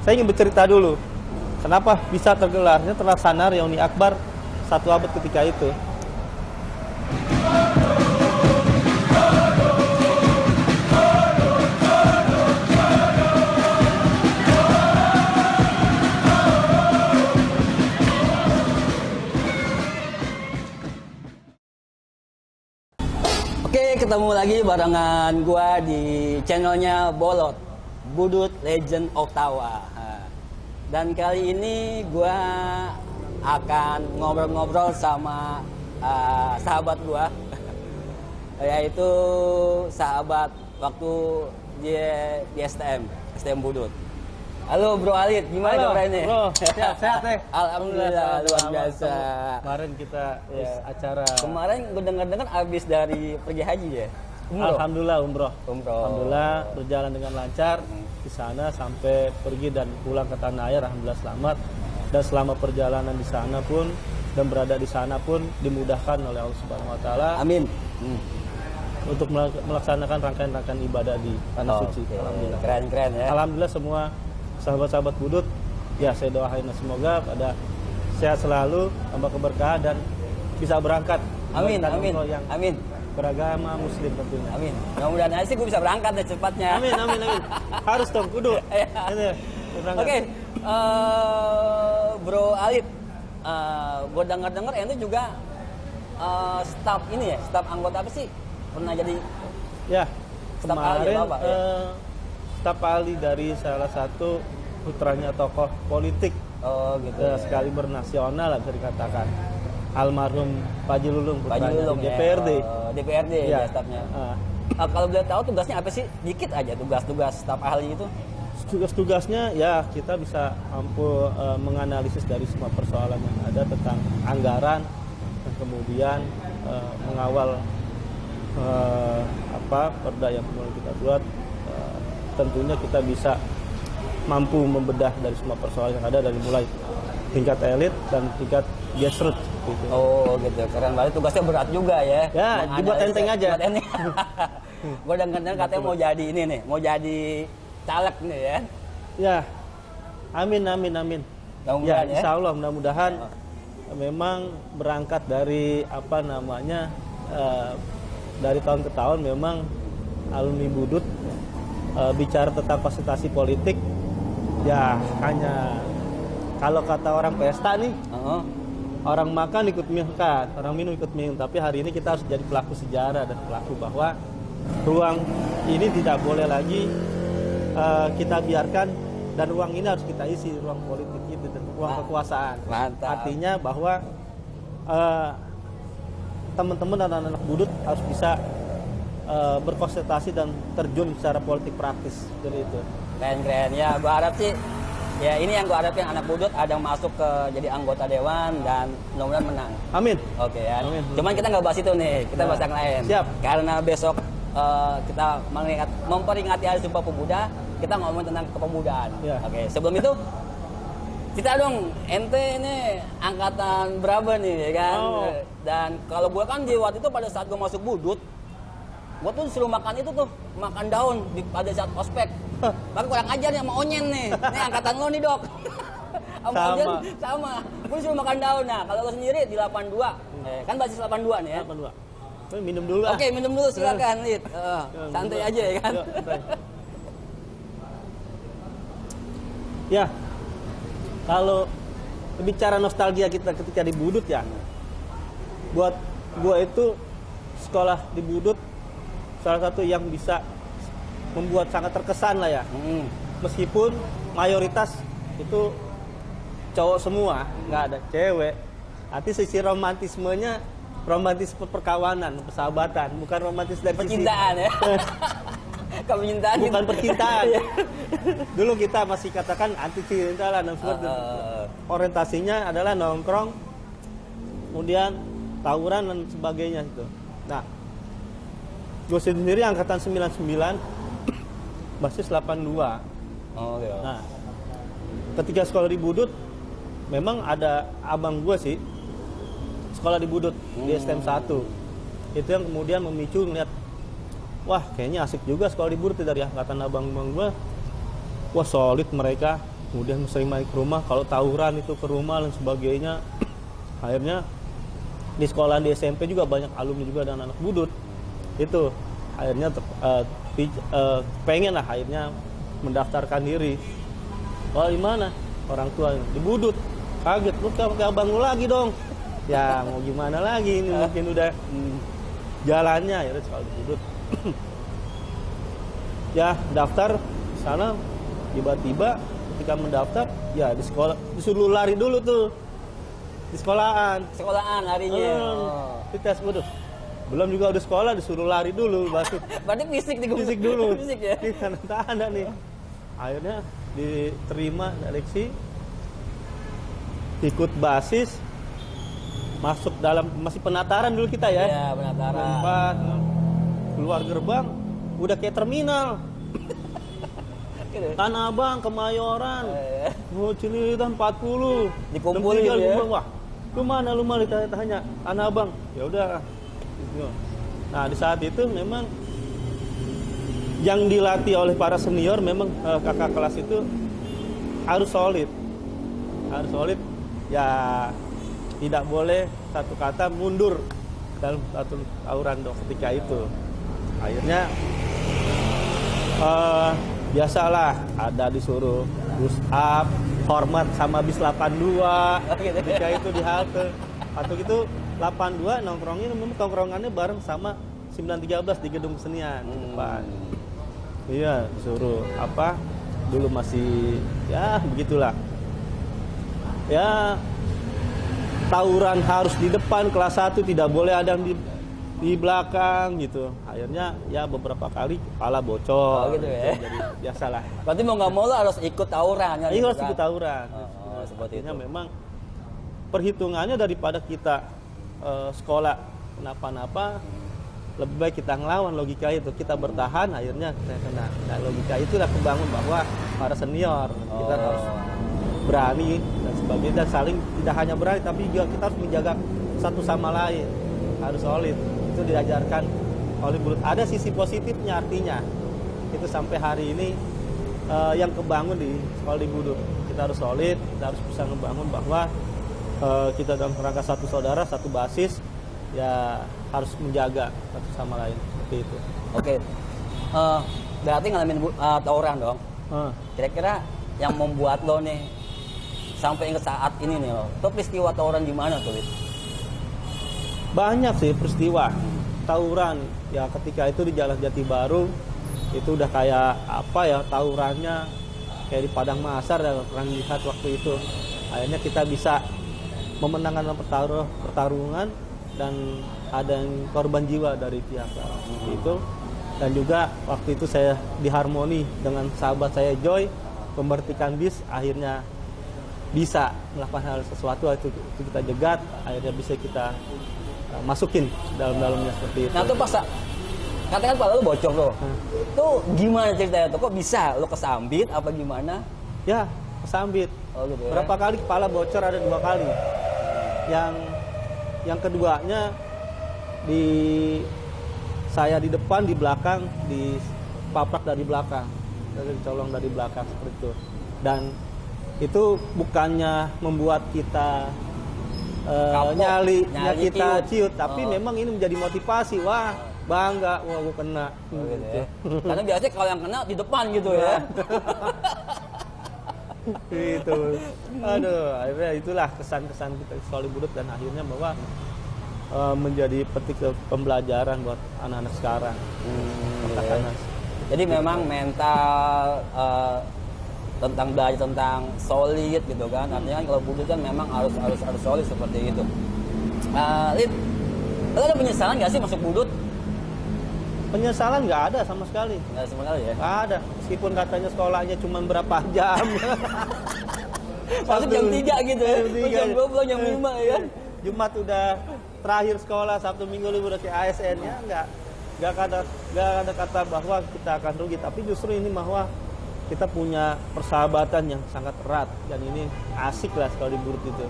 Saya ingin bercerita dulu, kenapa bisa tergelarnya terlaksana reuni akbar 1 abad ketika itu. Oke, ketemu lagi barengan gua di channelnya Bolot, Budut Legend Ottawa. Dan kali ini gua akan ngobrol-ngobrol sama sahabat gua, yaitu sahabat waktu di STM Budut. Halo Bro Alit, gimana kabarnya? Bro, sehat ya? Alhamdulillah, luar biasa. Kemarin kita acara. Kemarin gue dengar-dengar abis dari pergi haji ya? Umroh? Alhamdulillah umroh. Umroh. Alhamdulillah berjalan dengan lancar di sana sampai pergi dan pulang ke tanah air. Alhamdulillah selamat. Dan selama perjalanan di sana pun dan berada di sana pun dimudahkan oleh Allah Subhanahu Wa Taala. Amin. Untuk melaksanakan rangkaian-rangkaian ibadah di tanah suci. Okay. Alhamdulillah. Keren ya. Alhamdulillah semua sahabat-sahabat Budut, ya saya doain semoga pada sehat selalu, tambah keberkahan dan bisa berangkat. Amin. Yang amin. Beragama Muslim tentunya. Amin. Mudah-mudahan aja sih gue bisa berangkat deh cepatnya. Amin. Harus dong, kudu. Oke. Bro Alit, gue dengar ente juga staf ini ya, staf anggota apa sih? Pernah jadi? Ya. Staf Kemarin ahli apa, ya? staf ahli dari salah satu putranya tokoh politik. Oh gitu. Sekali bernasional lah bisa dikatakan. Almarhum Pak Lulung putranya DPRD. Ya? DPRD ya stafnya. Kalau boleh tahu tugasnya apa sih? Dikit aja tugas-tugas staf ahli itu. Tugas-tugasnya ya kita bisa mampu menganalisis dari semua persoalan yang ada tentang anggaran dan kemudian mengawal perda yang kemudian kita buat. Tentunya kita bisa mampu membedah dari semua persoalan yang ada dari mulai tingkat elit dan tingkat grassroots gitu. Oh gitu, keren banget, tugasnya berat juga ya. Ya, dibuat enteng aja. Gue dengar katanya mau jadi ini nih, mau jadi caleg nih ya. Ya, amin. Ya, insya Allah mudah-mudahan memang berangkat dari dari tahun ke tahun memang alumni Budut bicara tentang konsultasi politik ya hanya kalau kata orang pesta nih orang makan ikut makan, orang minum ikut minum, tapi hari ini kita harus jadi pelaku sejarah dan pelaku bahwa ruang ini tidak boleh lagi kita biarkan dan ruang ini harus kita isi, ruang politik itu dan ruang kekuasaan. Mantap. Artinya bahwa teman-teman dan anak-anak Budut harus bisa berkonsultasi dan terjun secara politik praktis dari itu. Keren ya, gue harap sih ya ini yang gue harapkan anak Budut ada yang masuk ke jadi anggota dewan dan mudah-mudahan menang. Amin. Oke ya. Amin. Cuman kita nggak bahas itu nih, kita bahas yang lain. Siap. Karena besok kita memperingati Hari Sumpah Pemuda, kita ngomong tentang kepemudaan. Ya. Oke, sebelum itu kita dong, ente ini angkatan berapa nih ya kan? Oh. Dan kalau gue kan di waktu itu pada saat gue masuk Budut, gue tuh disuruh makan itu tuh, makan daun pada saat ospek. Tapi kurang ajar nih sama Onyen nih. Ini angkatan lo nih, Dok. Sama Onyen sama. Gue disuruh makan daun. Nah, kalau lo sendiri di 82. Kan basis 82 nih ya. 82. Minum dulu lah. Oke, minum dulu silakan, Lid. Santai aja ya kan. Ya. Kalau bicara nostalgia kita ketika di Budut ya. Buat gua itu sekolah di Budut salah satu yang bisa membuat sangat terkesan lah ya. Meskipun mayoritas itu cowok semua, nggak ada cewek. Nanti sisi romantismenya, romantis perkawanan, persahabatan, bukan romantis dari percintaan sisi... ya. Percintaan bukan percintaan. Dulu kita masih katakan anti cinta lah, orientasinya adalah nongkrong, kemudian tawuran dan sebagainya itu. Nah, gue sendiri angkatan 99, basis 82. Oh iya. Nah, ketika sekolah di Budut, memang ada abang gue sih, sekolah di Budut, di STM 1. Itu yang kemudian memicu ngeliat, wah kayaknya asik juga sekolah di Budut dari angkatan abang-abang gue. Wah solid mereka, kemudian sering main ke rumah, kalau tawuran itu ke rumah dan sebagainya. Akhirnya di sekolah di SMP juga banyak alumni juga dan anak budut. Itu akhirnya pengen lah akhirnya mendaftarkan diri. Oh gimana? Orang tua di budut. Kaget, lu ke abang lu lagi dong. Ya mau gimana lagi, ini mungkin udah jalannya ya sekolah di budut. Ya daftar sana, tiba-tiba ketika mendaftar ya di sekolah disuruh lari dulu tuh di sekolahan harinya. Tes waduh, belum juga udah sekolah disuruh lari dulu Berarti fisik dulu fisik ya. tanda nih. Akhirnya diterima seleksi, ikut basis, masuk dalam masih penataran dulu kita ya. Iya, penataran. Empat, keluar gerbang udah kayak terminal. Tanah Abang, Kemayoran, Cililitan 40, dikumpulin gitu ya. Wah, lu mana lu malah tanya Tanah Abang. Ya udah. Nah, di saat itu memang yang dilatih oleh para senior memang kakak kelas itu harus solid. Harus solid. Ya tidak boleh satu kata mundur dalam satu tawuran ketika itu. Akhirnya biasalah ada disuruh push up, hormat sama bis 82 ketika itu di halte. Atau gitu 82 nongkrongannya bareng sama 913 di gedung kesenian di depan. Iya, disuruh apa? Dulu masih ya begitulah. Ya tawuran harus di depan, kelas 1 tidak boleh ada yang di belakang gitu. Akhirnya ya beberapa kali kepala bocor. Gitu ya. Jadi biasalah. Berarti mau nggak mau lo harus ikut tawuran ya. Iya, harus ikut tawuran. Seperti itu. Memang perhitungannya daripada kita sekolah kenapa-napa, lebih baik kita ngelawan logika itu. Kita bertahan akhirnya kita kena. Nah, logika itulah kebangun bahwa para senior kita harus berani dan sebagainya, dan saling tidak hanya berani tapi juga kita harus menjaga satu sama lain, harus solid. Itu diajarkan oleh Budut. Ada sisi positifnya, artinya itu sampai hari ini yang kebangun di sekolah di Budut. Kita harus solid, kita harus bisa membangun bahwa kita dalam rangka satu saudara, satu basis, ya harus menjaga satu sama lain seperti itu. Oke. Berarti ngalamin tawuran dong. Kira-kira yang membuat lo nih sampai ke saat ini nih lo, tuh peristiwa tawuran di mana tuh? Banyak sih peristiwa tawuran. Ya ketika itu di Jalan Jati Baru itu udah kayak apa ya, tawurannya kayak di Padang Mahasar dan orang lihat waktu itu. Akhirnya kita bisa memenangkan pertarungan dan ada yang korban jiwa dari pihak itu. Dan juga waktu itu saya di Harmoni dengan sahabat saya Joy memberhentikan bis, akhirnya bisa melakukan hal sesuatu itu kita jegat, akhirnya bisa kita masukin dalamnya seperti itu. Nah tuh pas katakan kepala lu bocor tuh, tuh gimana ceritanya tuh? Kok bisa lo kesambit apa gimana? Ya kesambit. Gitu ya. Berapa kali kepala bocor, ada 2 kali. Yang keduanya saya di depan, di belakang, di paprak dari belakang, dari colong dari belakang seperti itu. Dan itu bukannya membuat kita nyali kita ciut, tapi memang ini menjadi motivasi. Wah bangga, wah gue kena. Gitu ya. Karena biasanya kalau yang kena di depan gitu ya. Gitu. Aduh, akhirnya itulah kesan-kesan kita di sekolah Budut, dan akhirnya bahwa menjadi petik pembelajaran buat anak-anak sekarang. Jadi memang mental tentang belajar tentang solid gitu kan. Artinya kan kalau Budut kan memang harus solid seperti itu. Lid, lo ada penyesalan nggak sih masuk Budut? Penyesalan nggak ada sama sekali. Nggak sama sekali ya? Nggak ada. Meskipun katanya sekolahnya cuma berapa jam. Masuk jam 3 gitu ya? Jam 12, jam 5 ya? Jumat udah terakhir sekolah, Sabtu Minggu libur ke ASN-nya, nggak ada kata bahwa kita akan rugi. Tapi justru ini bahwa kita punya persahabatan yang sangat erat, dan ini asik lah sekolah di Budut itu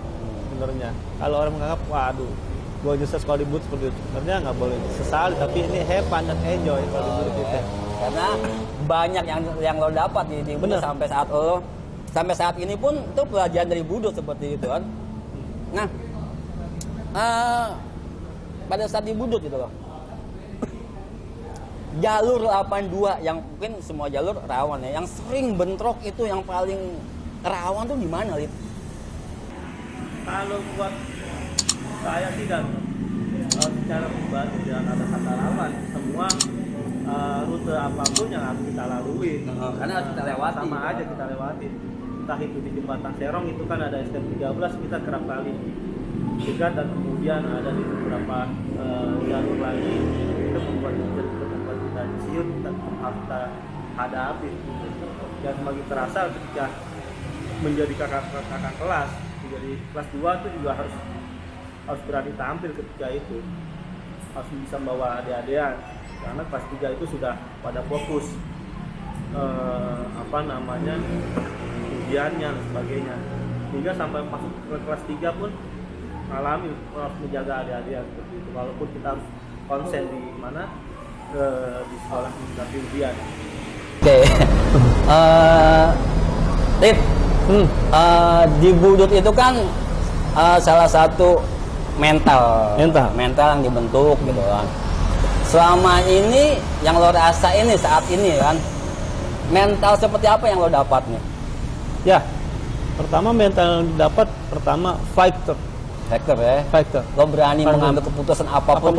sebenarnya. Kalau orang menganggap waduh gue nyesel sekolah di Budut seperti itu, sebenarnya nggak boleh sesali, tapi ini have fun dan enjoy sekolah di Budut itu. Karena banyak yang lo dapat di Budut sampai saat lo sampai saat ini pun itu pelajaran dari Budut seperti itu kan. Nah, pada saat di Budut gitu loh, jalur 82 yang mungkin semua jalur rawan ya, yang sering bentrok itu yang paling rawan tuh di mana, Lid? Kalau buat saya sih dan secara pribadi dan ada kata rawan, semua rute apapun yang harus kita lalui, Karena harus kita lewati. sama aja kita lewati. Entah itu di jembatan Serong itu kan ada STM 13 kita kerap kali cegat, dan kemudian ada di beberapa jalur lagi itu membuat kita siut, kita harus kita hadapi. Dan semakin terasa ketika menjadi kakak kelas, menjadi kelas 2 itu juga harus berani tampil ketika itu, harus bisa membawa adik-adikan, karena kelas 3 itu sudah pada fokus ujiannya dan sebagainya, hingga sampai masuk ke kelas 3 pun alami harus menjaga adik-adik seperti itu, walaupun kita harus konsen di mana di sekolah menghadapi ujian. Oke. Lid, di Budut itu kan salah satu mental yang dibentuk gitu kan. Selama ini yang lo rasain nih saat ini kan, mental seperti apa yang lo dapat nih? Ya, pertama mental dapat fighter. Fighter. Lo berani mengambil keputusan apapun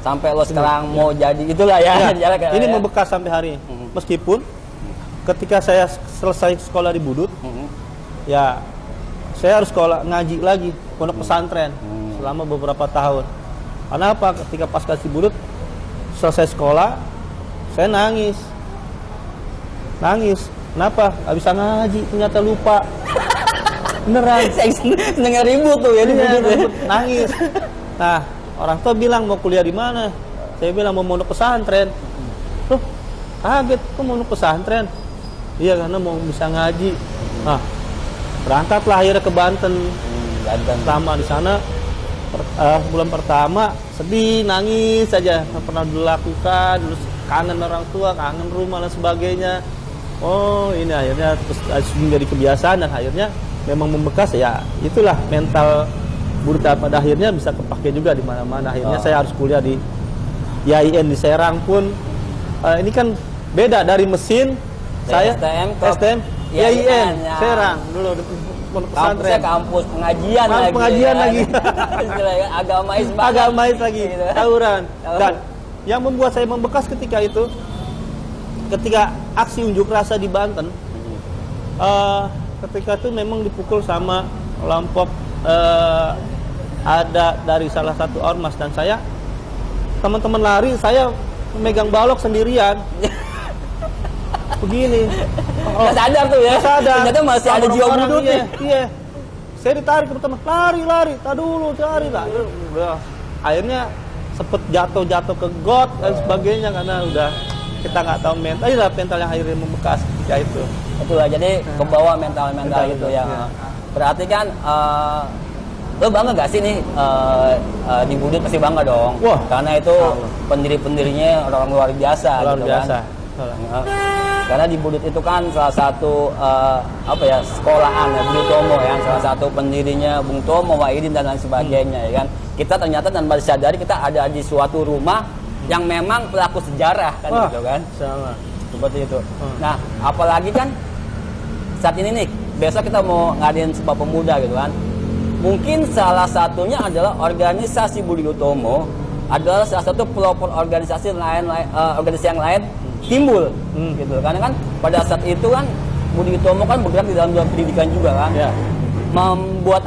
sampai lo sekarang mau jadi itulah ya. Ini membekas sampai hari ini. Meskipun ketika saya selesai sekolah di Budut, ya saya harus sekolah ngaji lagi pondok pesantren selama beberapa tahun. Karena apa? Ketika pasca di Budut selesai sekolah, saya nangis. Kenapa? Gak bisa ngaji, ternyata lupa. Beneran. Seneng ribut tuh ya di Budut ya. Nangis. Nah, orang tua bilang mau kuliah di mana? Saya bilang mau pondok pesantren. Loh, kaget, kok pondok pesantren? Iya, karena mau bisa ngaji. Nah, berangkatlah akhirnya ke Banten. Pertama di sana bulan pertama sedih, nangis saja, nggak pernah dilakukan, terus kangen orang tua, kangen rumah dan sebagainya. Oh, ini akhirnya terus menjadi kebiasaan dan akhirnya memang membekas ya. Itulah mental Budut, pada akhirnya bisa kepake juga di mana-mana. Akhirnya saya harus kuliah di IAIN di Serang pun. Ini kan beda dari mesin. Saya STM IAIN Serang dulu pondok pesantren. Kampus pengajian lagi. Agamais lagi. Tawuran. Dan yang membuat saya membekas ketika itu, ketika aksi unjuk rasa di Banten, ketika itu memang dipukul sama kelompok ada dari salah satu ormas, dan saya teman-teman lari, saya memegang balok sendirian. Begini. Nggak sadar tuh ya. Ternyata masih ada jiwa Budut ya. Iya. Saya ditarik ke teman, lari, tak dulu, cari lah. Akhirnya sempet jatuh ke got dan sebagainya, karena udah kita nggak tahu mental. Inilah mental yang akhirnya membekas ketika itu. Betul lah, jadi kebawa mental gitu ya. Berarti kan lo bangga gak sih nih di Budut? Pasti bangga dong. Wah, karena itu pendiri-pendirinya orang luar biasa. Luar biasa. Kan? Karena di Budut itu kan salah satu sekolahan ya, Budi Utomo ya, salah satu pendirinya Bung Tomo, Wahidin dan lain sebagainya ya kan. Kita ternyata tanpa disadari kita ada di suatu rumah yang memang pelaku sejarah kan. Gitu kan. Sama. Seperti itu. Nah, apalagi kan saat ini nih, besok kita mau ngadain Sumpah Pemuda gitu kan. Mungkin salah satunya adalah organisasi Budi Utomo adalah salah satu pelopor organisasi yang lain timbul gitu. Karena kan pada saat itu kan Budi Utomo kan bergerak di dalam dunia pendidikan juga kan. Ya. Membuat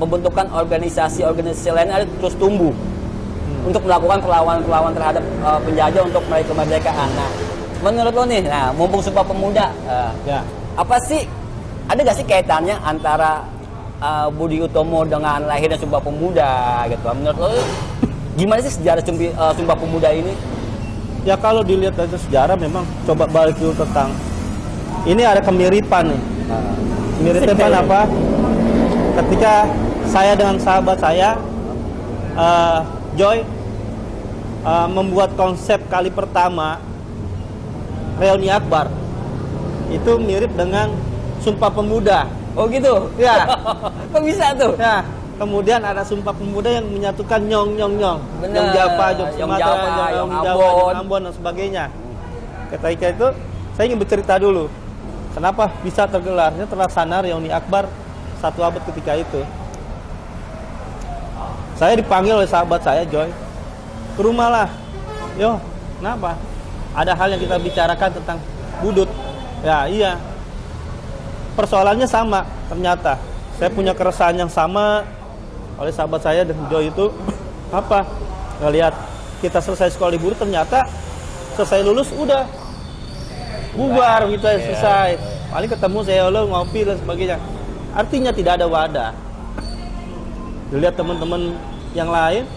membentukkan organisasi lain ada terus tumbuh untuk melakukan perlawanan terhadap penjajah untuk meraih kemerdekaan. Nah, menurut lo nih, mumpung Sumpah Pemuda, apa sih, ada gak sih kaitannya antara Budi Utomo dengan lahirnya Sumpah Pemuda gitu? Menurut lo gimana sih sejarah Sumpah Pemuda ini? Ya kalau dilihat dari sejarah memang coba balik dulu tentang ini, ada kemiripan nih. Kemiripan apa? Ketika saya dengan sahabat saya Joy membuat konsep kali pertama reuni Akbar, itu mirip dengan Sumpah Pemuda. Oh gitu? Ya. Kok bisa tuh? Ya. Kemudian ada Sumpah Pemuda yang menyatukan nyong. Bener. Nyong Java, Nyong Nyong Sumatera, Java, Nyong Nyong Jawa, Ambon. Nyong Ambon dan sebagainya. Ketika itu saya ingin bercerita dulu. Kenapa bisa tergelarnya terlaksana reuni akbar 1 abad ketika itu. Saya dipanggil oleh sahabat saya, Joy, ke rumah lah. Yo, kenapa? Ada hal yang kita bicarakan tentang budut. Ya, iya. Persoalannya sama, ternyata. Saya punya keresahan yang sama oleh sahabat saya dan Joy itu. Apa? Ngelihat kita selesai sekolah di budut, ternyata selesai lulus udah bubar gitu ya, selesai. Paling ketemu saya lo ngopi dan sebagainya. Artinya tidak ada wadah. Dilihat teman-teman yang lain,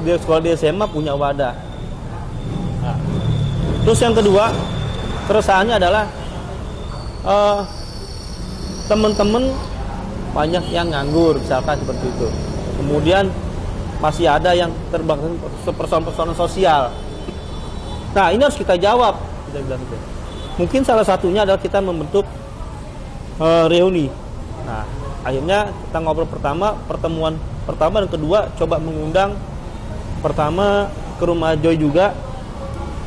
dia sekolah di SMA punya wadah. Nah. Terus yang kedua, keresahannya adalah teman-teman banyak yang nganggur, misalkan seperti itu. Kemudian masih ada yang terbang persoalan-persoalan sosial. Nah, ini harus kita jawab. Kita bilang gitu. Mungkin salah satunya adalah kita membentuk reuni. Nah, akhirnya kita ngobrol pertemuan pertama dan kedua coba mengundang pertama ke rumah Joy juga.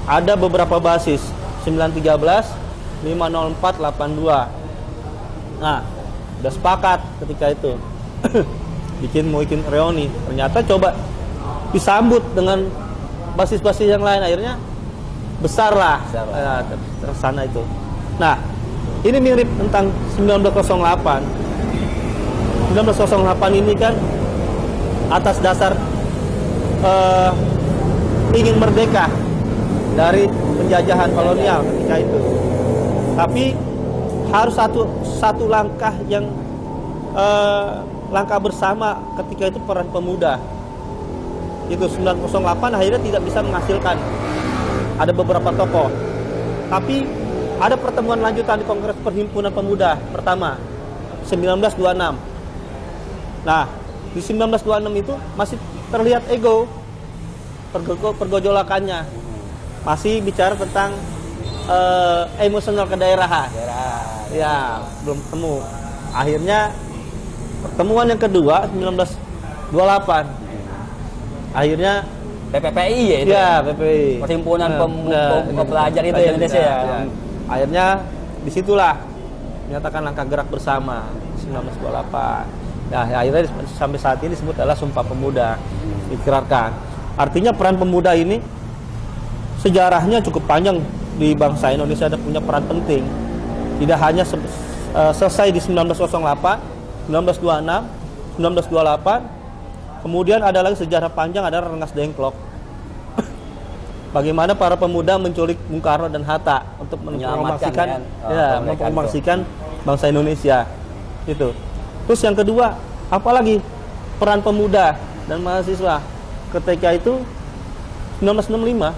Ada beberapa basis 913 504 82. Nah, udah sepakat ketika itu mau bikin reuni. Ternyata coba disambut dengan basis-basis yang lain, akhirnya besar lah tersana itu. Nah, ini mirip tentang 1908. 1908 ini kan atas dasar ingin merdeka dari penjajahan kolonial ketika itu. Tapi harus satu langkah yang langkah bersama ketika itu peran pemuda. Itu 908 akhirnya tidak bisa menghasilkan. Ada beberapa tokoh. Tapi ada pertemuan lanjutan di Kongres Perhimpunan Pemuda pertama 1926. Nah, di 1926 itu masih terlihat ego pergojolakannya. Masih bicara tentang emosional kedaerahan. Ya, belum ketemu. Akhirnya pertemuan yang kedua 1928. Akhirnya PPPI ya itu. Ya, PPPI. Perhimpunan Pelajar itu ya Indonesia ya. Akhirnya disitulah menyatakan langkah gerak bersama 1928. Nah, akhirnya sampai saat ini disebut adalah Sumpah Pemuda diikrarkan. Artinya peran pemuda ini sejarahnya cukup panjang di bangsa Indonesia, ada punya peran penting. Tidak hanya selesai di 1908, 1926, 1928. Kemudian ada lagi sejarah panjang, ada Rengas Dengklok. Bagaimana para pemuda menculik Bung Karno dan Hatta untuk mempromosikan bangsa Indonesia. Itu. Terus yang kedua, apalagi peran pemuda dan mahasiswa ketika itu 1965.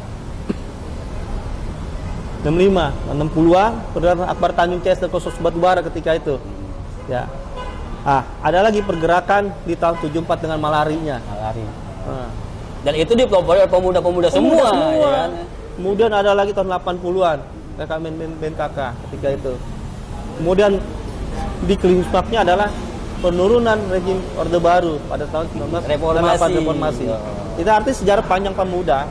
60-an, Perdana Akbar Tanjung CS dan Khusus Batubara ketika itu. Ya. Ada lagi pergerakan di tahun 74 dengan malarinya. Dan itu dipelopori oleh pemuda-pemuda semua. Ya kan? Kemudian ada lagi tahun 80-an, BNKK ketika itu. Kemudian di klimaksnya adalah penurunan rezim Orde Baru pada tahun 1998 reformasi. Itu artinya sejarah panjang pemuda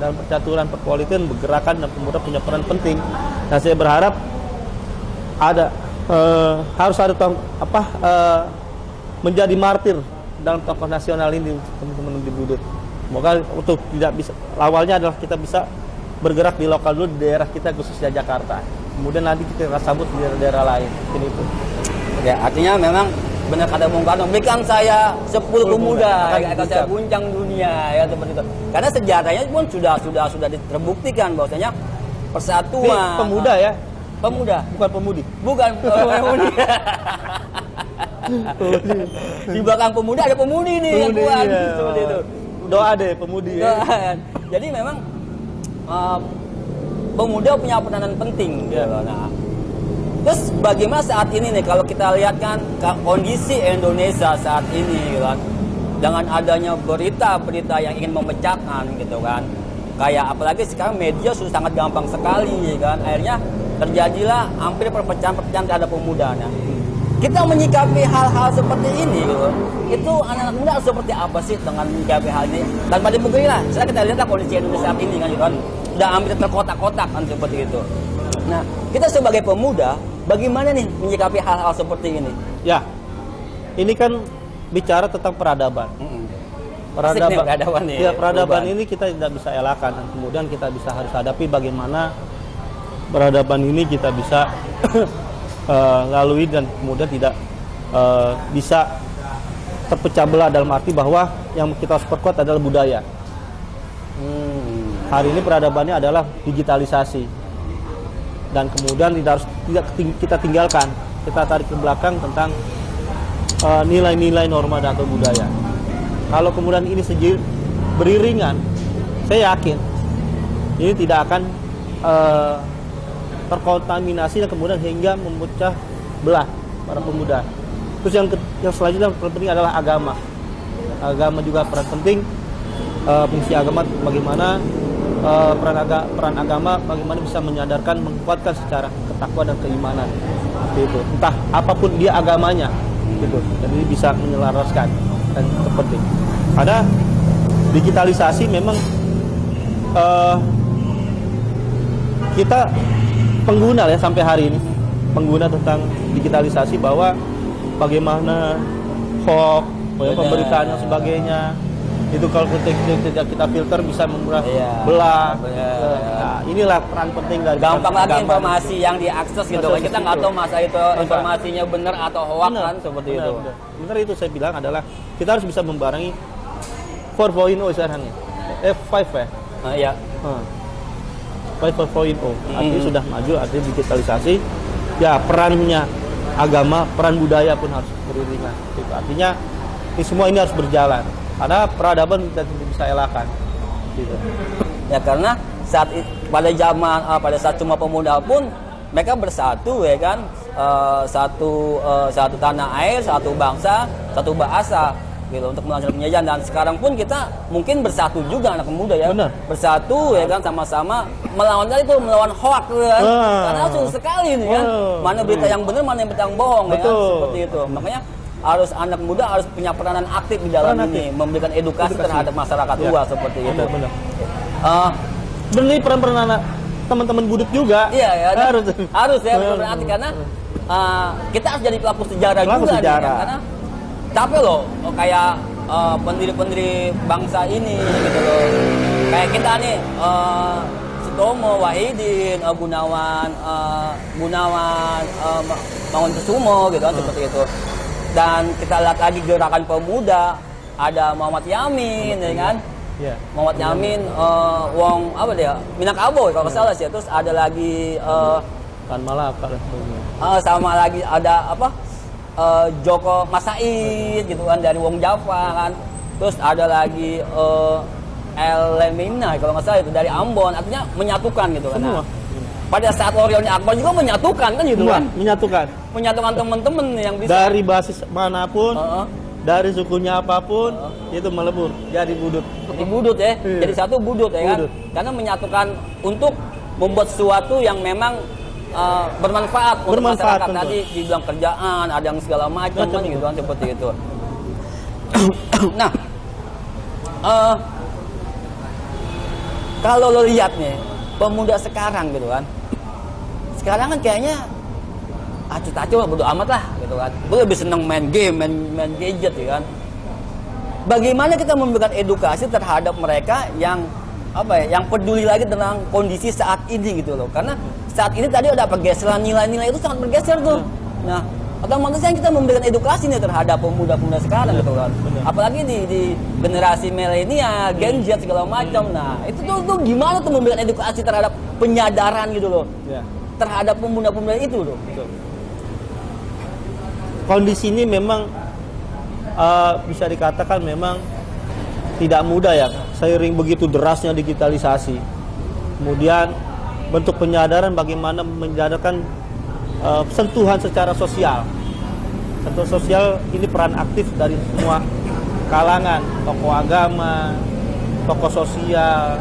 dalam percaturan perpolitikan, bergerakan, dan pemuda punya peran penting. Nah, saya berharap harus ada menjadi martir dalam tokoh nasional ini teman-teman di Budut. Semoga untuk tidak bisa, awalnya adalah kita bisa bergerak di lokal dulu di daerah kita khususnya Jakarta. Kemudian nanti kita sambut di daerah-daerah lain. Itu. Ya, artinya memang benar kata Bung Karno, berikan saya 10 pemuda akan saya guncang dunia, ya seperti itu. Karena sejarahnya pun sudah terbuktikan bahwasanya persatuan pemuda ya. Pemuda, bukan pemudi. Bukan pemudi. Di belakang pemuda ada pemudi nih yang kuat, seperti itu. Doa deh pemudi. Ya. Jadi memang pemuda punya peranan penting. Ya. Gitu. Nah, terus bagaimana saat ini nih kalau kita lihat kan kondisi Indonesia saat ini, gitu kan, dengan adanya berita-berita yang ingin memecahkan, gitu kan, kayak apalagi sekarang media sudah sangat gampang sekali, kan, akhirnya terjadilah hampir perpecahan-perpecahan terhadap pemuda. Nah, kita menyikapi hal-hal seperti ini gitu. Itu anak-anak muda harus seperti apa sih dengan menyikapi hal ini? Tanpa dipungkiri lah, sekarang kita lihatlah kondisi Indonesia saat ini kan gitu kan. Udah hampir terkotak-kotak kan seperti itu. Nah, kita sebagai pemuda bagaimana nih menyikapi hal-hal seperti ini? Ya, ini kan bicara tentang peradaban. Peradaban nih. Ya, peradaban ini kita tidak bisa elakkan dan kemudian kita bisa harus hadapi bagaimana peradaban ini kita bisa lalui dan kemudian tidak bisa terpecah belah dalam arti bahwa yang kita harus perkuat adalah budaya. Hari ini peradabannya adalah digitalisasi dan kemudian tidak kita tinggalkan, kita tarik ke belakang tentang nilai-nilai norma dan atau budaya. Kalau kemudian ini beriringan, saya yakin ini tidak akan terkontaminasi dan kemudian hingga memecah belah para pemuda. Terus yang selanjutnya yang penting adalah agama. Agama juga peran penting. Fungsi agama bagaimana peran agama bagaimana bisa menyadarkan, menguatkan secara ketakwaan dan keimanan. Itu entah apapun dia agamanya, gitu. Jadi bisa menyelaraskan dan itu penting. Ada digitalisasi memang kita pengguna ya sampai hari ini pengguna tentang digitalisasi bahwa bagaimana hoax, pemberitaan dan sebagainya itu kalau kita filter bisa memurah belah. Nah, inilah peran penting dari gampang lagi informasi yang diakses gitu kan. Kita nggak tahu masa itu informasinya benar atau hoax kan seperti itu. Benar itu saya bilang adalah kita harus bisa membarengi 4.0 sekarang ini. F5 ya. Iya. 5.0 artinya sudah maju, artinya digitalisasi. Ya perannya agama, peran budaya pun harus beriringan. Itu artinya semua ini harus berjalan. Karena peradaban kita tidak bisa elakkan. Gitu. Ya karena pada saat cuma pemuda pun mereka bersatu ya kan, satu tanah air, satu bangsa, satu bahasa gitu untuk melawan penjajahan. Dan sekarang pun kita mungkin bersatu juga anak muda ya. Benar. Bersatu ya kan sama-sama melawan hoax kan. Karena susah sekali nih kan. Mana berita yang benar, mana yang berita yang bohong ya kan? Seperti itu. Makanya harus anak muda harus punya peranan aktif di dalam ini, memberikan edukasi terhadap masyarakat luas seperti itu. Benar. Benar peran anak teman-teman budut juga. Iya ya. Harus ya benar arti karena kita harus jadi pelaku sejarah juga nih, kan? Karena capek loh kayak pendiri-pendiri bangsa ini gitu loh. Kayak kita nih Sutomo, Wahidin, Gunawan Mangunkusumo gitu kan seperti itu. Dan kita lihat lagi gerakan pemuda, ada Muhammad Yamin, ya kan? Yeah. Muhammad Yamin, Wong apa dia? Minangkabau kalau nggak salah sih. Terus ada lagi Tan Malaka sama lagi ada apa? Joko Masaid gitu kan dari Wong Java kan. Terus ada lagi Lemina kalau nggak salah itu dari Ambon. Artinya menyatukan gitu kan. Nah, pada saat Warriornya Akbar juga menyatukan kan gitu kan? Menyatukan teman-teman yang bisa dari basis manapun, dari sukunya apapun, itu melebur jadi budut. Jadi budut ya, jadi satu budut ya kan? Karena menyatukan untuk membuat sesuatu yang memang bermanfaat untuk masyarakat. Tadi dibilang kerjaan, ada yang segala macam kan gitu kan seperti itu. Nah, kalau lo lihat nih pemuda sekarang gitu kan. Sekarang kan kayaknya acuh-acuh bodo amat lah gitu kan. Gue lebih seneng main game, main gadget ya kan. Bagaimana kita memberikan edukasi terhadap mereka yang yang peduli lagi tentang kondisi saat ini gitu loh. Karena saat ini tadi ada pergeseran nilai-nilai itu sangat bergeser tuh. Nah, otomatis kan kita memberikan edukasi nih terhadap pemuda-pemuda sekarang gitu kan. Apalagi di generasi milenial, Gen Z segala macam. Nah, itu tuh gimana tuh memberikan edukasi terhadap penyadaran gitu loh. Terhadap pemuda-pemuda itu loh. Kondisi ini memang bisa dikatakan memang tidak mudah ya, seiring begitu derasnya digitalisasi. Kemudian bentuk penyadaran bagaimana menyadarkan sentuhan secara sosial. Sentuhan sosial ini peran aktif dari semua kalangan, tokoh agama, tokoh sosial,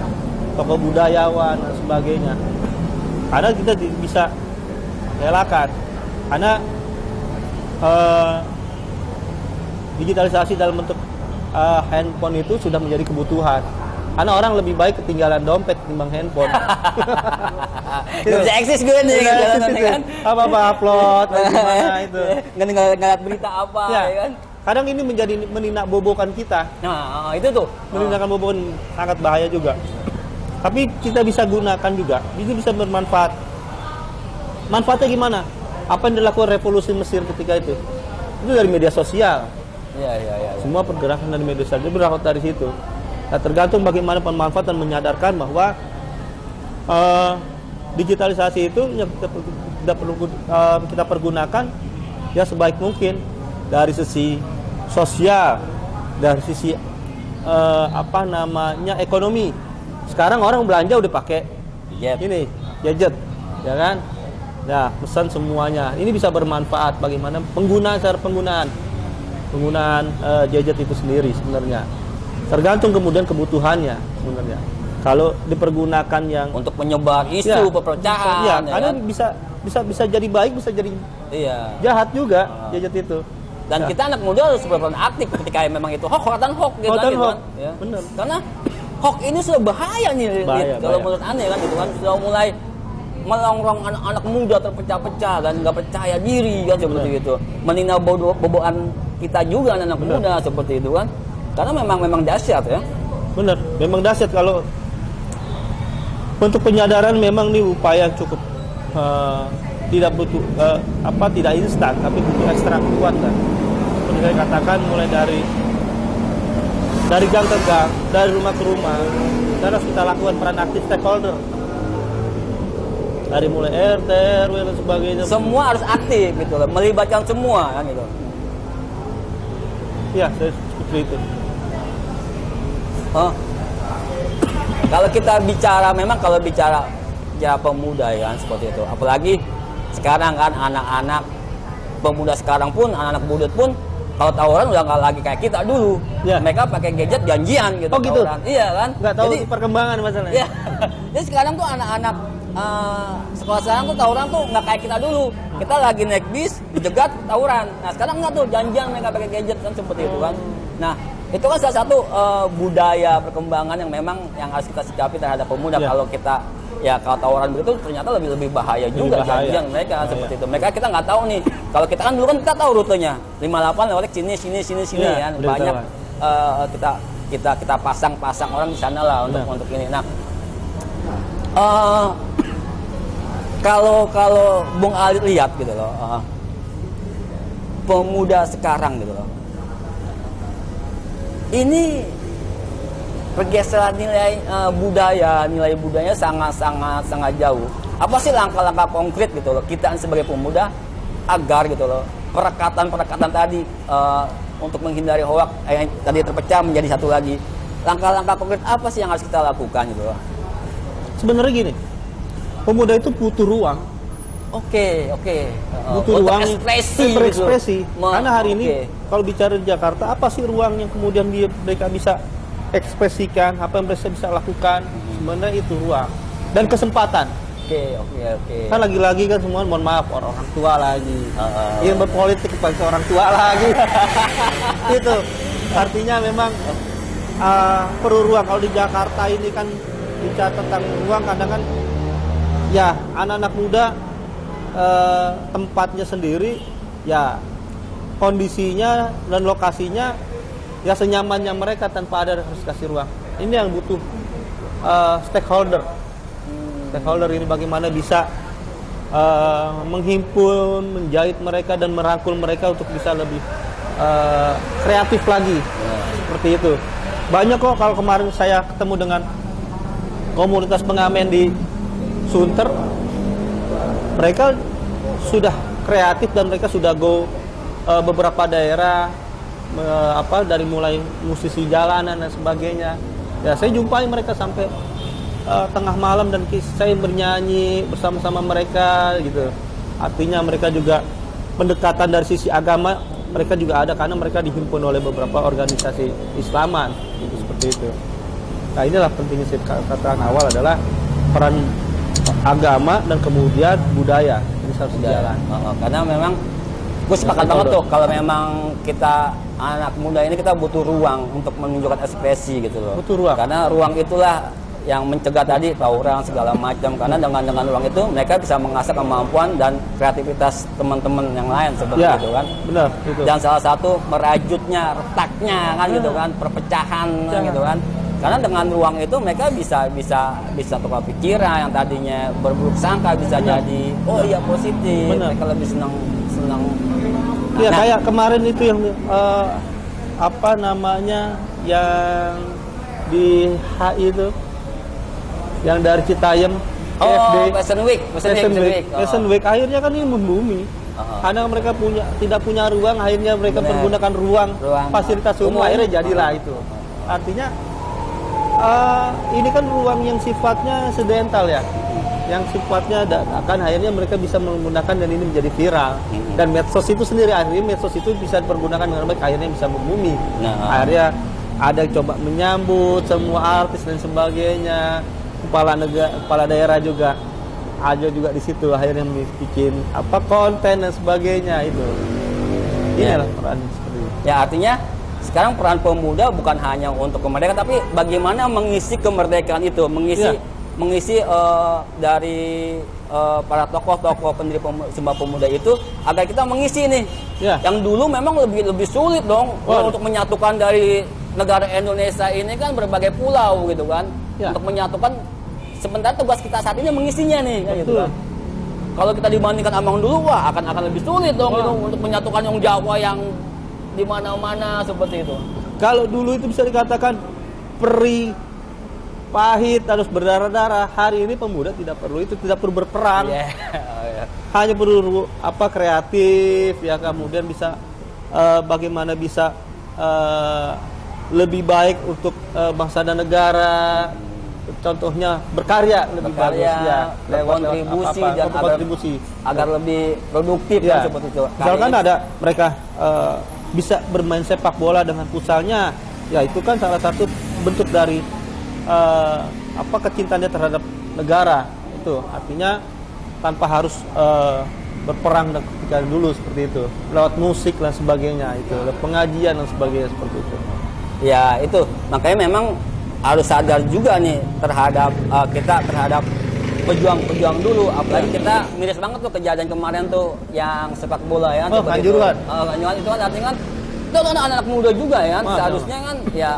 tokoh budayawan dan sebagainya. Karena kita bisa relakan. Karena digitalisasi dalam bentuk handphone itu sudah menjadi kebutuhan. Karena orang lebih baik ketinggalan dompet ketimbang handphone. Gak bisa eksis gue nih, kan? Apa upload, gimana itu. Nggak berita apa, ya kan? Kadang ini menjadi meninak bobokan kita. Nah, itu tuh. Meninakan bobokan sangat bahaya juga. Tapi kita bisa gunakan juga. Ini bisa bermanfaat. Manfaatnya gimana? Apa yang dilakukan revolusi Mesir ketika itu? Itu dari media sosial. Iya. Semua pergerakan dari media sosial itu berawal dari situ. Nah, tergantung bagaimana pemanfaatan menyadarkan bahwa digitalisasi itu yang kita pergunakan ya sebaik mungkin dari sisi sosial, dari sisi ekonomi. Sekarang orang belanja udah pakai ini gadget, ya kan? Nah, pesan semuanya. Ini bisa bermanfaat bagaimana cara penggunaan gadget itu sendiri sebenarnya. Tergantung kemudian kebutuhannya sebenarnya. Kalau dipergunakan yang untuk menyebar isu perpecahan, karena kan? bisa jadi baik, bisa jadi jahat juga gadget itu. Dan kita anak muda harus berperan aktif ketika memang itu hoax gitu kan. Ya. Bener. Karena hoax ini sudah bahaya nih, kalau menurut aneh kan gitu kan, sudah mulai melongrong anak-anak muda terpecah-pecah dan nggak percaya diri kan seperti itu. Menina boboan kita juga anak muda seperti itu kan. Karena memang dahsyat ya. Benar, memang dahsyat. Kalau untuk penyadaran memang ini upaya cukup tidak butuh tidak instan, tapi butuh ekstra kuat kan. Seperti saya katakan, mulai dari gang ke gang, dari rumah ke rumah, dan harus kita lakukan peran aktif stakeholder. Dari mulai RT, RW dan sebagainya. Semua harus aktif gitu loh, melibatkan semua kan gitu. Iya, seperti itu. Kalau kita bicara pemuda ya kan seperti itu. Apalagi sekarang kan anak-anak pemuda sekarang pun, anak-anak budut pun kalau tawuran udah nggak lagi kayak kita dulu. Ya. Mereka pakai gadget janjian gitu. Oh gitu. Tawuran. Iya kan? Nggak tahu perkembangan masalahnya. Iya. Jadi sekarang tuh anak-anak sekolah sekarang tuh tawuran tuh nggak kayak kita dulu. Kita lagi naik bis, dijegat tawuran. Nah sekarang nggak tuh janjian mereka pakai gadget kan seperti itu kan. Nah itu kan salah satu budaya perkembangan yang memang yang harus kita sikapi terhadap pemuda. Kalau kita kalau tawuran begitu ternyata lebih bahaya juga janjian mereka seperti itu. Mereka kita nggak tahu nih. Kalau kita kan dulu kan kita tahu rutenya 58 lewat sini kan banyak kita pasang orang di sana lah untuk ini. Nah kalau Bung Ali lihat gitu loh pemuda sekarang gitu loh. Ini pergeseran nilai budayanya sangat jauh. Apa sih langkah-langkah konkret gitu loh kita sebagai pemuda agar gitu loh perekatan tadi untuk menghindari hoak yang tadi terpecah menjadi satu lagi. Langkah-langkah konkret apa sih yang harus kita lakukan gitu loh? Sebenarnya gini, pemuda itu butuh ruang. Oke. Butuh ruang berekspresi. Gitu. Karena hari ini kalau bicara di Jakarta, apa sih ruang yang kemudian mereka bisa ekspresikan, apa yang mereka bisa lakukan? Sebenarnya itu ruang dan kesempatan. Oke. Kan lagi-lagi kan semua mohon maaf orang tua lagi. Yang berpolitik kepada orang tua lagi. Itu artinya memang perlu ruang. Kalau di Jakarta ini kan bicara tentang ruang kadang kan ya anak-anak muda tempatnya sendiri ya kondisinya dan lokasinya ya senyamannya mereka tanpa ada harus kasih ruang. Ini yang butuh stakeholder ini bagaimana bisa menghimpun, menjahit mereka dan merangkul mereka untuk bisa lebih kreatif lagi. Seperti itu. Banyak kok kalau kemarin saya ketemu dengan komunitas pengamen di Sunter, mereka sudah kreatif dan mereka sudah go beberapa daerah dari mulai musisi jalanan dan sebagainya. Ya saya jumpai mereka sampai tengah malam dan saya bernyanyi bersama-sama mereka gitu. Artinya mereka juga pendekatan dari sisi agama mereka juga ada karena mereka dihimpun oleh beberapa organisasi Islaman gitu, seperti itu. Nah inilah pentingnya saya katakan awal adalah peran agama dan kemudian budaya ini harus sejalan. Karena memang gue sepakat banget tuh kalau memang kita anak muda ini kita butuh ruang untuk menunjukkan ekspresi gitu loh. Butuh ruang. Karena ruang itulah yang mencegah tadi tawuran segala macam. Karena dengan ruang itu mereka bisa mengasah kemampuan dan kreativitas teman-teman yang lain seperti itu kan. Benar. Gitu. Dan salah satu merajutnya, retaknya kan gitu kan, perpecahan gitu kan. Karena dengan ruang itu mereka bisa tukar pikiran yang tadinya berburuk sangka bisa jadi oh iya positif. Benar. Mereka lebih senang. Iya, kayak kemarin itu yang apa namanya yang di HI itu yang dari Citayam KFD. Fashion Week akhirnya kan ini membumi. Karena mereka tidak punya ruang, akhirnya mereka menggunakan ruang fasilitas umum, akhirnya jadilah itu. Artinya ini kan ruang yang sifatnya sedental ya, yang sifatnya dadakan, akhirnya mereka bisa menggunakan dan ini menjadi viral. Dan medsos itu sendiri, akhirnya medsos itu bisa dipergunakan dengan baik, akhirnya bisa membumi. Akhirnya ada yang coba menyambut semua artis dan sebagainya, kepala daerah juga ada juga di situ, akhirnya bikin apa konten dan sebagainya itu. Inilah peran seperti itu. Ya artinya sekarang peran pemuda bukan hanya untuk kemerdekaan, tapi bagaimana mengisi kemerdekaan itu, mengisi dari para tokoh-tokoh pendiri Sumpah Pemuda itu agar kita mengisi nih. Yang dulu memang lebih sulit dong untuk menyatukan dari negara Indonesia ini kan berbagai pulau gitu kan. Untuk menyatukan, sementara tugas kita saat ini mengisinya nih gitu kan. Kalau kita dibandingkan sama yang dulu akan lebih sulit dong gitu, untuk menyatukan yang Jawa yang di mana-mana seperti itu. Kalau dulu itu bisa dikatakan perih, pahit, harus berdarah-darah. Hari ini pemuda tidak perlu itu, tidak perlu berperang. Hanya perlu kreatif ya, kemudian bisa bagaimana bisa lebih baik untuk bangsa dan negara. Contohnya berkarya lebih bagus ya, kontribusi dan agar lebih produktif ya, seperti itu. Misalkan ada mereka bisa bermain sepak bola dengan futsalnya, ya itu kan salah satu bentuk dari kecintaannya terhadap negara. Itu artinya tanpa harus berperang dan ketika dulu seperti itu, lewat musik dan sebagainya, itu lewat pengajian dan sebagainya seperti itu. Ya itu makanya memang harus sadar juga nih terhadap terhadap pejuang-pejuang dulu, apalagi kita miris banget tuh kejadian kemarin tuh yang sepak bola ya. Kanjuruhan. Kanjuruhan itu kan artinya kan itu anak-anak muda juga ya, seharusnya kan ya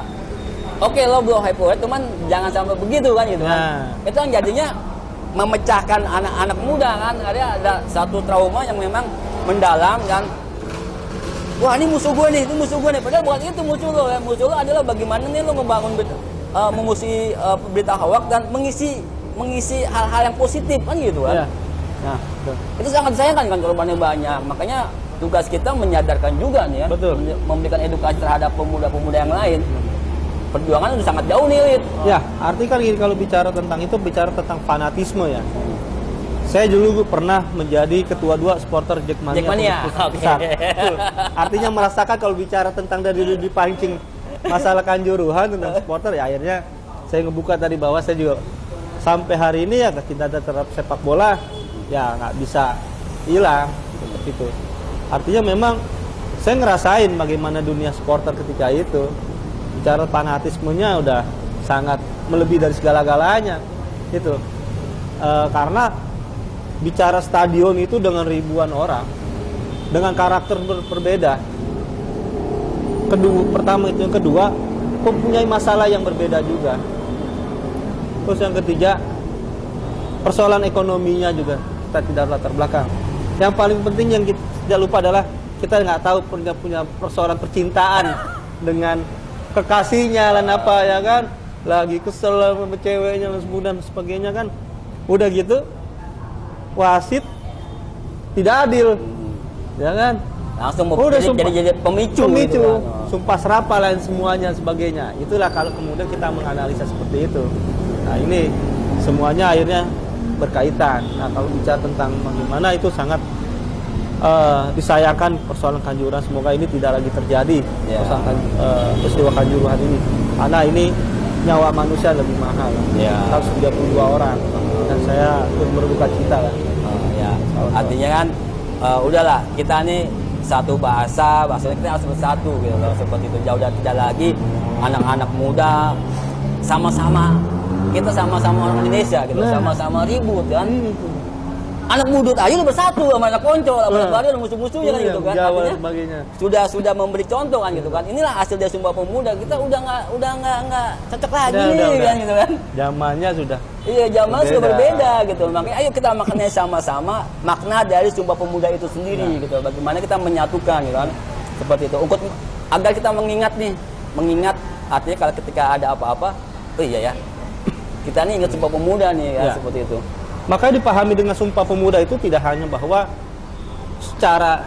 oke, lo belum hype cuman jangan sampai begitu kan gitu kan. Itu kan jadinya memecahkan anak-anak muda kan, ada satu trauma yang memang mendalam kan. Wah ini musuh gue nih, padahal bukan itu musuh lo ya. Musuh lo adalah bagaimana nih lo membangun memusi berita hoax dan mengisi hal-hal yang positif kan gitu kan. Nah, itu sangat disayangkan kan korbannya banyak. Makanya tugas kita menyadarkan juga nih ya, memberikan edukasi terhadap pemuda-pemuda yang lain. Perjuangan udah sangat jauh nih, Lid. Ya, artinya kan kalau bicara tentang itu, bicara tentang fanatisme ya. Saya dulu pernah menjadi ketua 2 supporter Jackmania. Artinya merasakan kalau bicara tentang dari dipancing masalah Kanjuruhan tentang supporter, ya akhirnya saya ngebuka tadi bahwa saya juga sampai hari ini ya kecintaan terhadap sepak bola ya nggak bisa hilang seperti itu. Artinya memang saya ngerasain bagaimana dunia supporter ketika itu. Bicara fanatismenya udah sangat melebihi dari segala-galanya gitu. Karena bicara stadion itu dengan ribuan orang dengan karakter berbeda. Pertama itu, yang kedua mempunyai masalah yang berbeda juga. Terus yang ketiga persoalan ekonominya juga kita tidak latar belakang. Yang paling penting yang kita tidak lupa adalah kita nggak tahu punya persoalan percintaan dengan kekasihnya dan apa ya kan, lagi kesel sama ceweknya dan sebagainya kan. Udah gitu wasit tidak adil, ya kan? Langsung jadi pemicu gitu kan. Sumpah serapah lain semuanya sebagainya. Itulah kalau kemudian kita menganalisa seperti itu. Nah ini semuanya akhirnya berkaitan. Nah kalau bicara tentang bagaimana itu sangat disayangkan persoalan Kanjuruhan. Semoga ini tidak lagi terjadi persoalan peristiwa Kanjuruhan ini. Karena ini nyawa manusia lebih mahal. Ya. 132 orang dan saya turut berduka cita kan. Ya. Artinya kan udahlah kita nih satu bahasanya kita harus bersatu gitu loh, seperti itu. Jauh dan tidak lagi anak-anak muda sama-sama, kita sama-sama orang Indonesia gitu, sama-sama ribut kan. Anak budut aja udah bersatu sama anak konco, sama baru ada musuh-musuhnya kan gitu kan. Artinya sudah memberi contoh kan gitu kan. Inilah hasil dari Sumpah Pemuda. Kita udah nggak cocok lagi nih kan gitu kan. Zamannya sudah. Iya, zaman sudah berbeda gitu. Makanya ayo kita maknanya sama-sama makna dari Sumpah Pemuda itu sendiri gitu. Bagaimana kita menyatukan gitu kan. Seperti itu. Agar kita mengingat artinya kalau ketika ada apa-apa, oh iya ya. Kita nih ingat Sumpah Pemuda nih ya, seperti itu. Makanya dipahami dengan Sumpah Pemuda itu tidak hanya bahwa secara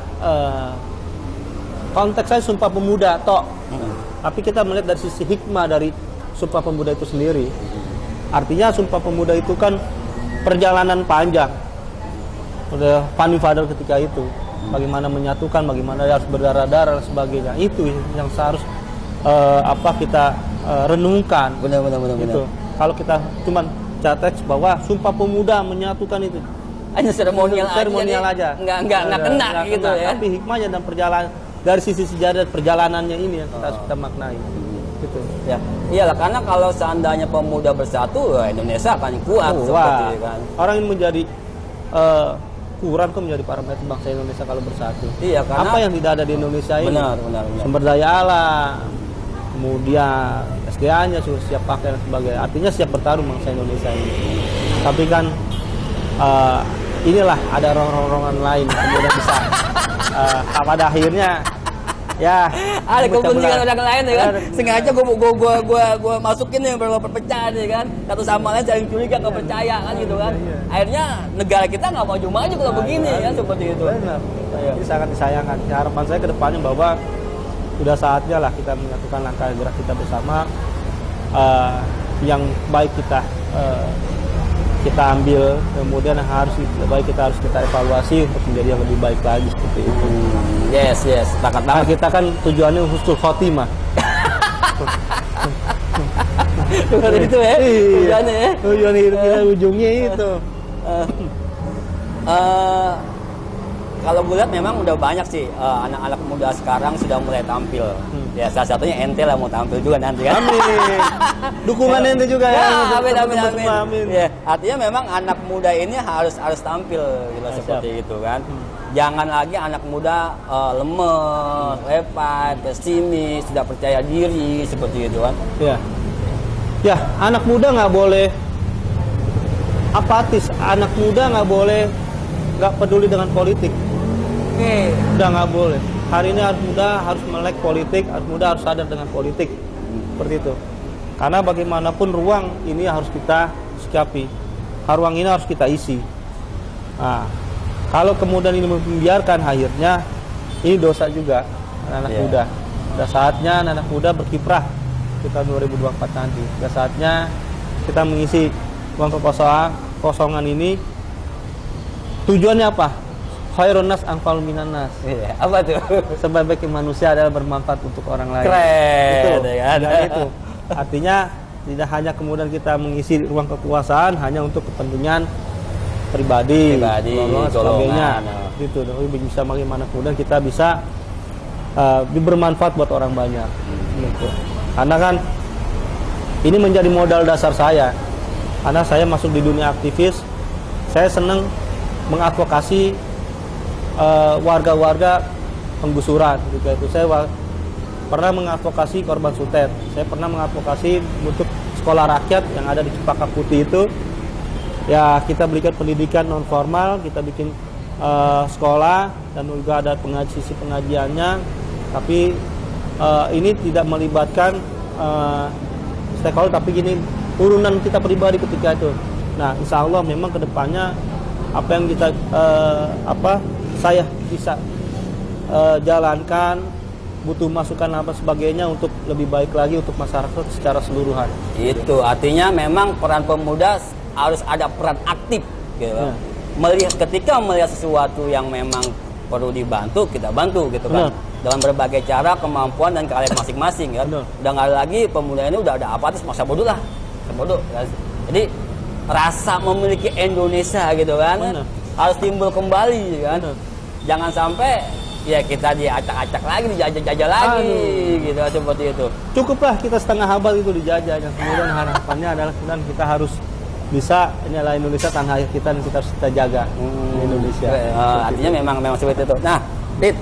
konteks saya Sumpah Pemuda tok, tapi kita melihat dari sisi hikmah dari Sumpah Pemuda itu sendiri. Artinya Sumpah Pemuda itu kan perjalanan panjang. Udah Fani Fadl ketika itu, bagaimana menyatukan, bagaimana harus berdarah-darah dan sebagainya. Itu yang seharus kita renungkan. Benar. Gitu. Kalau kita cuman teks bahwa Sumpah Pemuda menyatukan itu hanya seremonial aja. Nggak kena gitu ya. Tapi hikmahnya dan perjalanan dari sisi sejarah perjalanannya ini yang kita maknai. Gitu. Ya. Iyalah, karena kalau seandainya pemuda bersatu, Indonesia akan kuat seperti itu kan. Orang yang menjadi kurang kok menjadi parameter bangsa Indonesia kalau bersatu. Iya, karena apa yang tidak ada di Indonesia ini? Benar. Sumber daya alam, kemudian SDA-nya sudah siap pakai dan sebagainya. Artinya siap bertarung bangsa Indonesia ini. Tapi kan inilah ada rongan-rongan lain yang kemudian bisa pada akhirnya ya ada kepentingan orang lain ya kan. Sengaja gua masukin nih beberapa perpecahan ya kan. Satu sama lain saling curiga, nggak percaya kan gitu kan. Akhirnya negara kita nggak maju-maju kalau begini kan seperti itu. Benar. Ini sangat disayangkan. Harapan saya ke depannya bahwa sudah saatnya lah kita menyatukan langkah gerak kita bersama, yang baik kita ambil, kemudian kita harus kita evaluasi untuk menjadi yang lebih baik lagi seperti itu. Yes, sepakat banget. Kita kan tujuannya husnul khotimah. Itu ya. Tujuannya ya. Tujuan hidup kita ujungnya itu. Kalau gue lihat memang udah banyak sih anak-anak muda sekarang sudah mulai tampil. Ya salah satunya ente lah mau tampil juga nanti kan. Amin. Dukungan ente juga ya. Amin. Ya, artinya memang anak muda ini harus tampil gitu, seperti itu kan. Jangan lagi anak muda lemes, lepas, pesimis, tidak percaya diri seperti itu kan. Ya, anak muda nggak boleh apatis. Anak muda nggak boleh nggak peduli dengan politik. Udah nggak boleh. Hari ini harus melek politik, muda harus sadar dengan politik. Seperti itu. Karena bagaimanapun ruang ini harus kita sikapi. Ruang ini harus kita isi. Nah, kalau kemudian ini membiarkan, akhirnya ini dosa juga anak muda. Sudah saatnya anak muda berkiprah di tahun 2024 nanti. Sudah saatnya kita mengisi ruang kekosongan ini. Tujuannya apa? Khairun nas anfa'u minan nas. Iya, apa tuh? Sebaik-baiknya manusia adalah bermanfaat untuk orang lain. Keren. Itu. Artinya tidak hanya kemudian kita mengisi ruang kekuasaan hanya untuk kepentingan pribadi sebagainya. Gitu. Tapi bisa bagaimana kemudian kita bisa bermanfaat buat orang banyak. Gitu. Karena kan ini menjadi modal dasar saya. Karena saya masuk di dunia aktivis, saya senang mengadvokasi warga-warga penggusuran juga itu. Saya pernah mengadvokasi korban Sutet. Saya pernah mengadvokasi untuk sekolah rakyat yang ada di Cempaka Putih itu. Ya, kita berikan pendidikan non formal, kita bikin sekolah dan juga ada sisi pengajiannya. Tapi ini tidak melibatkan stakeholder, tapi gini urunan kita pribadi ketika itu. Nah, insya Allah memang kedepannya apa yang kita saya bisa jalankan, butuh masukan apa sebagainya untuk lebih baik lagi untuk masyarakat secara keseluruhan. Itu artinya memang peran pemuda harus ada peran aktif gitu. Ketika melihat sesuatu yang memang perlu dibantu, kita bantu gitu kan. dengan berbagai cara, kemampuan dan keahlian masing-masing kan. Betul. Udah nggak ada lagi pemuda ini udah ada apa terus masa bodoh lah, masa bodoh. Kan? Jadi rasa memiliki Indonesia gitu kan Bener. harus timbul kembali kan. Bener. Jangan sampai ya kita diacak-acak lagi, dijajah-jajah lagi gitu seperti itu. Cukuplah kita setengah abad itu dijajah. Yang kemudian harapannya adalah kemudian kita harus bisa, ini adalah Indonesia tanah air kita dan kita harus kita jaga di Indonesia. Artinya memang seperti itu. Nah, Dit,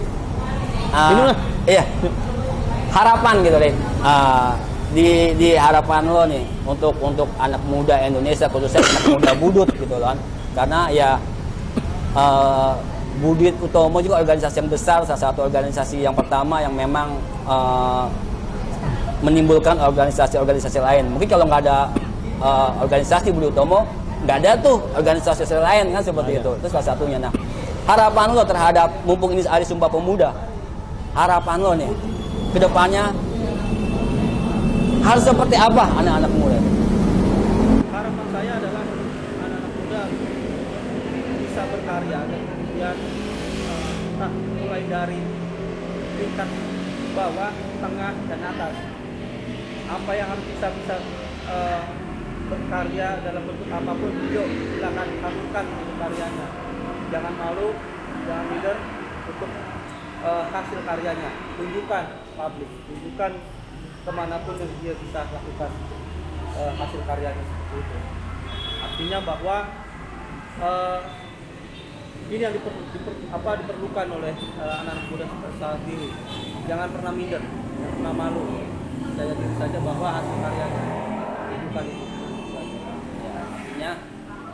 Inilah. iya, harapan gitu, Dit. Di harapan lo nih untuk anak muda Indonesia, khususnya anak muda Budut gitu kan. Karena ya Budi Utomo juga organisasi yang besar, salah satu organisasi yang pertama yang memang menimbulkan organisasi-organisasi lain. Mungkin kalau nggak ada organisasi Budi Utomo, nggak ada tuh organisasi lain kan seperti itu. Itu salah satunya. Nah, harapan lo terhadap mumpung ini Hari Sumpah Pemuda, harapan lo nih ke depannya harus seperti apa anak-anak muda? Harapan saya adalah anak-anak muda bisa berkarya dan kemudian mulai dari tingkat bawah, tengah, dan atas. Apa yang harus bisa berkarya dalam bentuk apapun, yuk silakan lakukan untuk karyanya. Jangan malu, jangan minder untuk hasil karyanya. Tunjukkan publik, tunjukkan kemanapun dia bisa lakukan hasil karyanya seperti itu. Artinya bahwa ini yang diperlukan oleh anak-anak muda saat ini. Jangan pernah minder, jangan pernah malu. Percaya diri saja bahwa hasil karyanya tunjukkan itu. Ya, artinya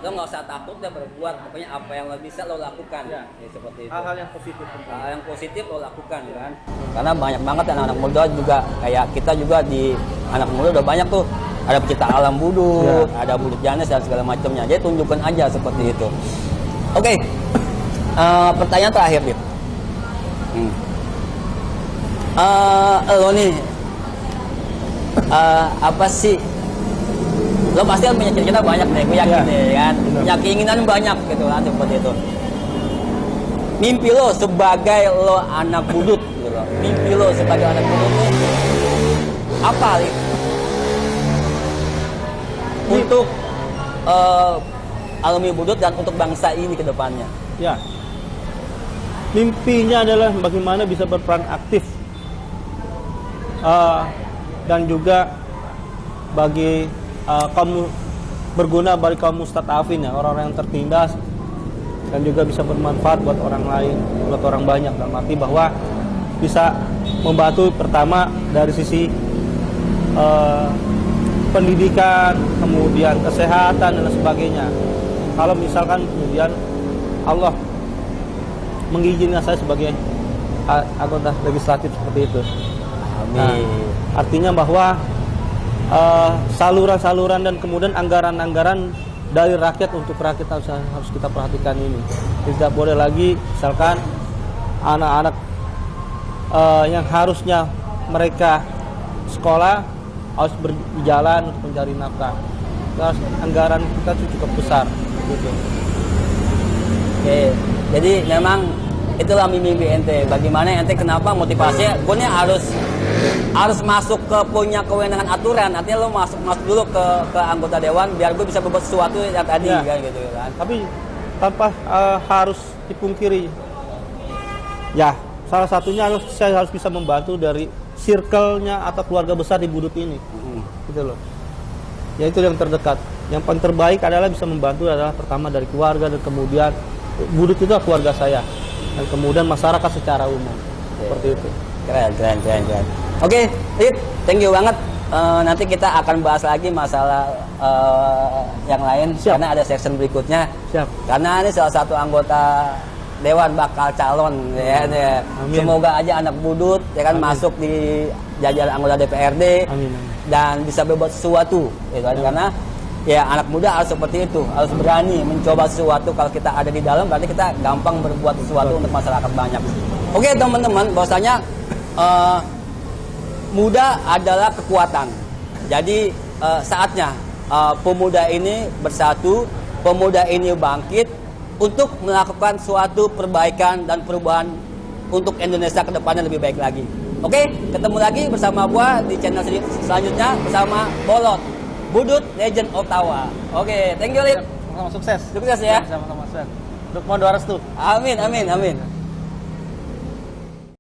lo nggak usah takut dan berbuat, pokoknya apa yang lo bisa lo lakukan. Ya. Seperti itu. Hal-hal yang positif. Hal yang positif lo lakukan kan. Karena banyak banget anak-anak muda juga kayak kita juga di anak muda udah banyak tuh. Ada pecinta alam Budut, ada Budut Janes dan segala macamnya. Jadi tunjukkan aja seperti itu. Oke. Pertanyaan terakhir, Dit. Lo nih apa sih? Lo pasti kan punya cita-cita banyak nih, gue yakin nih kan. Punya keinginan banyak gitu kan seperti itu. Mimpi lo sebagai lo anak Budut gitu loh. Mimpi lo sebagai anak Budut nih apa, Dit? Untuk alumni Budut dan untuk bangsa ini ke depannya. Ya. Mimpinya adalah bagaimana bisa berperan aktif dan juga bagi kaum berguna bagi kaum mustadafin, ya, orang-orang yang tertindas, dan juga bisa bermanfaat buat orang lain, buat orang banyak. Dalam arti bahwa bisa membantu pertama dari sisi pendidikan, kemudian kesehatan dan sebagainya. Kalau misalkan kemudian Allah mengizinkan saya sebagai anggota legislatif seperti itu. Amin. Nah, artinya bahwa saluran-saluran dan kemudian anggaran-anggaran dari rakyat untuk rakyat harus kita perhatikan ini. Tidak boleh lagi misalkan anak-anak yang harusnya mereka sekolah harus berjalan untuk mencari nafkah. Anggaran kita itu cukup besar gitu. Oke, jadi memang itulah mimpi ente. Bagaimana ente, kenapa motivasinya? Gue nih harus masuk ke punya kewenangan aturan. Artinya lo masuk dulu ke anggota dewan biar gue bisa berbuat sesuatu yang tadi Ya. kan gitu kan. Tapi tanpa harus dipungkiri, ya salah satunya saya harus bisa membantu dari circle-nya atau keluarga besar di Budut ini, gitu loh. Ya itu yang terdekat. Yang paling terbaik adalah bisa membantu adalah pertama dari keluarga, dan kemudian Budut itu adalah keluarga saya, dan kemudian masyarakat secara umum. Seperti itu. Keren. Oke, Dit, thank you banget. Nanti kita akan bahas lagi masalah yang lain. Siap. Karena ada section berikutnya. Siap. Karena ini salah satu anggota dewan bakal calon ya. Amin. Semoga aja anak Budut ya kan Amin. masuk di jajaran anggota DPRD. Amin. Dan bisa berbuat sesuatu gitu kan. Karena ya anak muda harus seperti itu, harus berani mencoba sesuatu. Kalau kita ada di dalam berarti kita gampang berbuat sesuatu untuk masyarakat banyak. Oke teman-teman, bahwasanya muda adalah kekuatan. Jadi saatnya pemuda ini bersatu, pemuda ini bangkit untuk melakukan suatu perbaikan dan perubahan untuk Indonesia ke depannya lebih baik lagi. Oke, ketemu lagi bersama gua di channel selanjutnya bersama Bolot, Budut Legend Ottawa. Oke, thank you Lip. Sama-sama sukses. Sukses ya. Sama-sama sukses. Dukung doa restu. Amin, amin, amin.